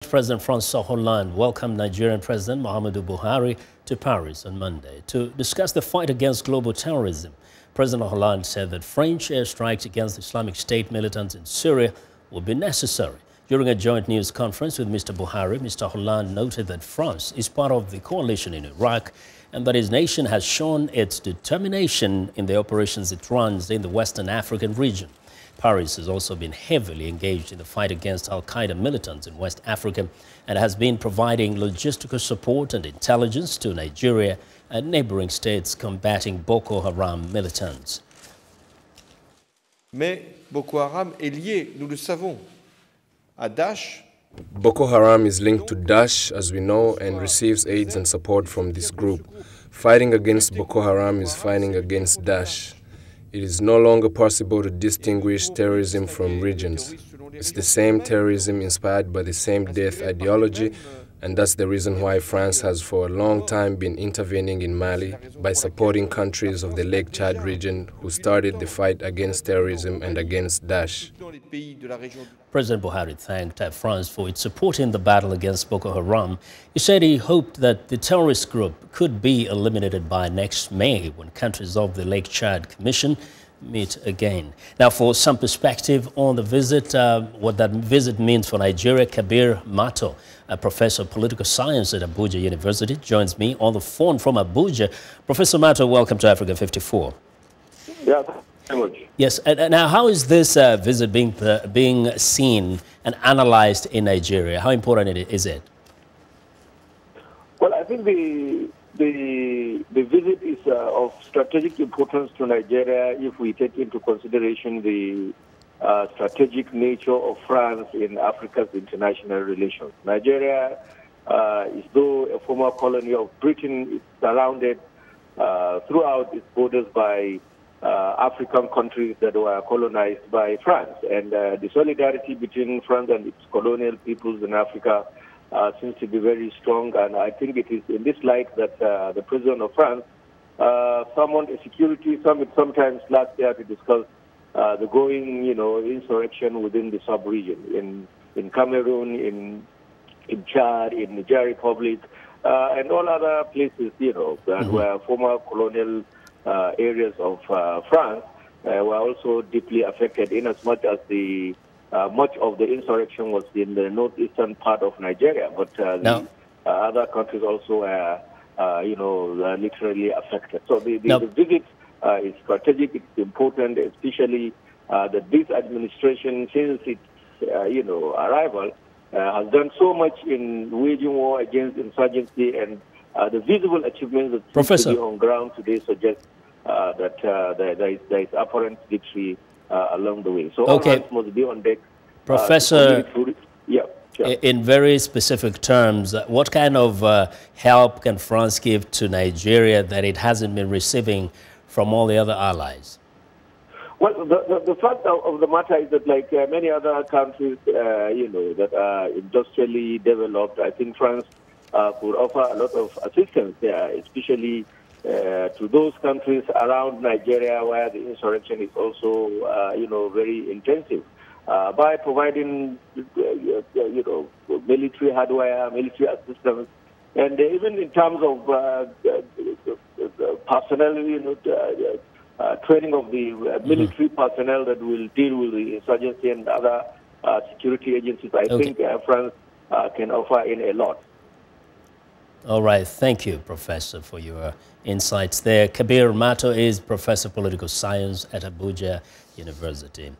President François Hollande welcomed Nigerian President Muhammadu Buhari to Paris on Monday to discuss the fight against global terrorism. President Hollande said that French airstrikes against Islamic State militants in Syria would be necessary. During a joint news conference with Mr. Buhari, Mr. Hollande noted that France is part of the coalition in Iraq and that his nation has shown its determination in the operations it runs in the Western African region. Paris has also been heavily engaged in the fight against al-Qaeda militants in West Africa and has been providing logistical support and intelligence to Nigeria and neighboring states combating Boko Haram militants. Mais Boko Haram est lié, nous le savons, à Daesh. Boko Haram is linked to Daesh, as we know, and receives aids and support from this group. Fighting against Boko Haram is fighting against Daesh. It is no longer possible to distinguish terrorism from regions. It's the same terrorism inspired by the same death ideology, and that's the reason why France has for a long time been intervening in Mali by supporting countries of the Lake Chad region who started the fight against terrorism and against Daesh. President Buhari thanked France for its support in the battle against Boko Haram. He said he hoped that the terrorist group could be eliminated by next May when countries of the Lake Chad Commission meet again. Now, for some perspective on the visit, what that visit means for Nigeria, Kabir Mato, a professor of political science at Abuja University, joins me on the phone from Abuja. Professor Mato, welcome to Africa 54. Yeah, thank you very much. Yes, and now how is this visit being seen and analyzed in Nigeria? How important is it? Well, I think the visit is of strategic importance to Nigeria if we take into consideration the strategic nature of France in Africa's international relations. Nigeria is, though a former colony of Britain, is surrounded throughout its borders by African countries that were colonized by France. And the solidarity between France and its colonial peoples in Africa seems to be very strong, and I think it is in this light that the President of France summoned a security summit sometimes last year to discuss the growing, insurrection within the sub-region in Cameroon, in Chad, in Niger Republic, and all other places, that were former colonial areas of France were also deeply affected, in as much as the much of the insurrection was in the northeastern part of Nigeria, but the other countries also were, literally affected. So the visit is strategic, it's important, especially that this administration, since its, arrival, has done so much in waging war against insurgency, and the visible achievements that seem to be on ground today suggest that there is apparent victory along the way. So all hands must be on deck. Professor, in very specific terms, what kind of help can France give to Nigeria that it hasn't been receiving from all the other allies? Well, the fact of the matter is that, like many other countries, that are industrially developed, I think France could offer a lot of assistance there, especially to those countries around Nigeria where the insurrection is also, very intensive, by providing, military hardware, military assistance, and even in terms of personnel, training of the military personnel that will deal with the insurgency and other security agencies. I think France can offer in a lot. All right. Thank you, Professor, for your insights there. Kabir Mato is Professor of Political Science at Abuja University.